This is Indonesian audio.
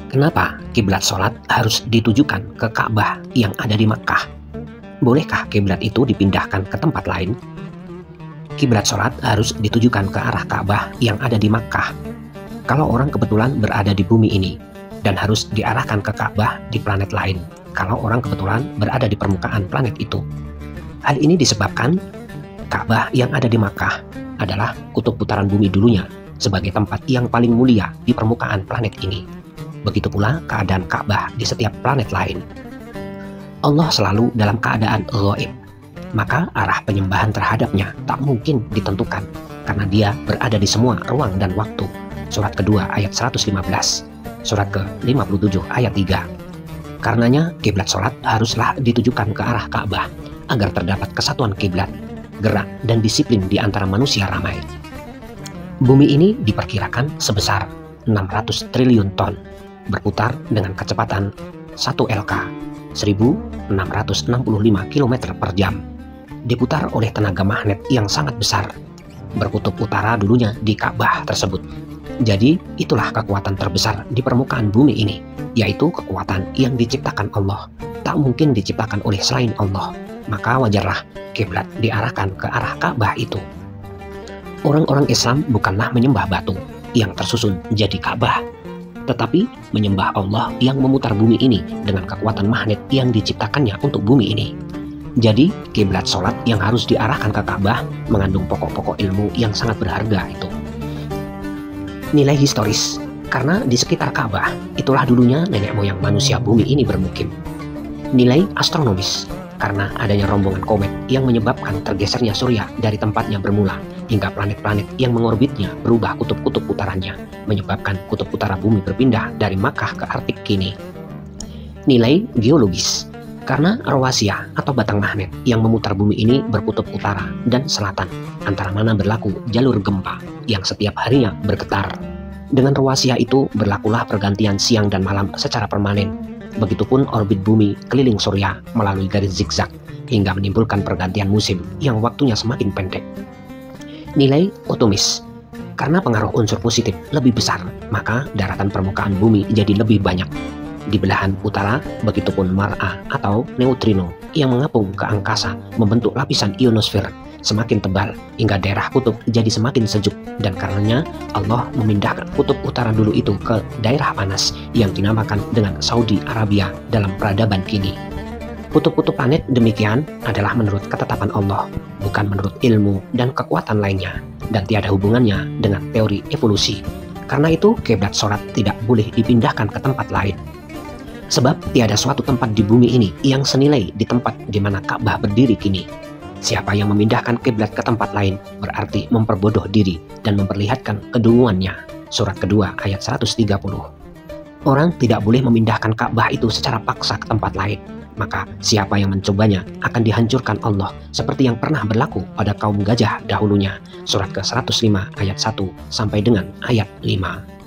Kenapa kiblat sholat harus ditujukan ke Ka'bah yang ada di Makkah? Bolehkah kiblat itu dipindahkan ke tempat lain? Kiblat sholat harus ditujukan ke arah Ka'bah yang ada di Makkah. Kalau orang kebetulan berada di bumi ini, dan harus diarahkan ke Ka'bah di planet lain, kalau orang kebetulan berada di permukaan planet itu. Hal ini disebabkan Ka'bah yang ada di Makkah adalah kutub putaran bumi dulunya sebagai tempat yang paling mulia di permukaan planet ini. Begitu pula keadaan Ka'bah di setiap planet lain. Allah selalu dalam keadaan ghaib, maka arah penyembahan terhadapnya tak mungkin ditentukan karena dia berada di semua ruang dan waktu. Surat kedua ayat 115, surat ke-57 ayat 3. Karenanya kiblat sholat haruslah ditujukan ke arah Ka'bah agar terdapat kesatuan kiblat, gerak, dan disiplin di antara manusia ramai. Bumi ini diperkirakan sebesar 600 triliun ton, berputar dengan kecepatan 1 LK, 1665 km per jam, diputar oleh tenaga magnet yang sangat besar. Berkutub utara dulunya di Ka'bah tersebut. Jadi itulah kekuatan terbesar di permukaan bumi ini, yaitu kekuatan yang diciptakan Allah, tak mungkin diciptakan oleh selain Allah. Maka wajarlah kiblat diarahkan ke arah Ka'bah itu. Orang-orang Islam bukanlah menyembah batu yang tersusun jadi Ka'bah, tetapi menyembah Allah yang memutar bumi ini dengan kekuatan magnet yang diciptakannya untuk bumi ini. Jadi, kiblat sholat yang harus diarahkan ke Ka'bah mengandung pokok-pokok ilmu yang sangat berharga itu. Nilai historis, karena di sekitar Ka'bah itulah dulunya nenek moyang manusia bumi ini bermukim. Nilai astronomis, karena adanya rombongan komet yang menyebabkan tergesernya surya dari tempatnya bermula hingga planet-planet yang mengorbitnya berubah kutub-kutub utarannya, menyebabkan kutub utara bumi berpindah dari Makkah ke Arktik kini. Nilai geologis, karena rawasia atau batang magnet yang memutar bumi ini berkutub utara dan selatan, antara mana berlaku jalur gempa yang setiap harinya bergetar. Dengan rawasia itu berlakulah pergantian siang dan malam secara permanen. Begitupun orbit bumi keliling surya melalui garis zigzag hingga menimbulkan pergantian musim yang waktunya semakin pendek. Nilai otomis, karena pengaruh unsur positif lebih besar, maka daratan permukaan bumi jadi lebih banyak. Di belahan utara, begitupun Mar'a atau neutrino yang mengapung ke angkasa membentuk lapisan ionosfer semakin tebal hingga daerah kutub jadi semakin sejuk, dan karenanya Allah memindahkan kutub utara dulu itu ke daerah panas yang dinamakan dengan Saudi Arabia dalam peradaban kini. Kutub-kutub planet demikian adalah menurut ketetapan Allah, bukan menurut ilmu dan kekuatan lainnya, dan tiada hubungannya dengan teori evolusi. Karena itu kiblat sholat tidak boleh dipindahkan ke tempat lain. Sebab tiada suatu tempat di bumi ini yang senilai di tempat di mana Ka'bah berdiri kini. Siapa yang memindahkan kiblat ke tempat lain berarti memperbodoh diri dan memperlihatkan kedunguannya. Surat kedua ayat 130. Orang tidak boleh memindahkan Ka'bah itu secara paksa ke tempat lain. Maka siapa yang mencobanya akan dihancurkan Allah seperti yang pernah berlaku pada kaum gajah dahulunya. Surat ke-105 ayat 1 sampai dengan ayat 5.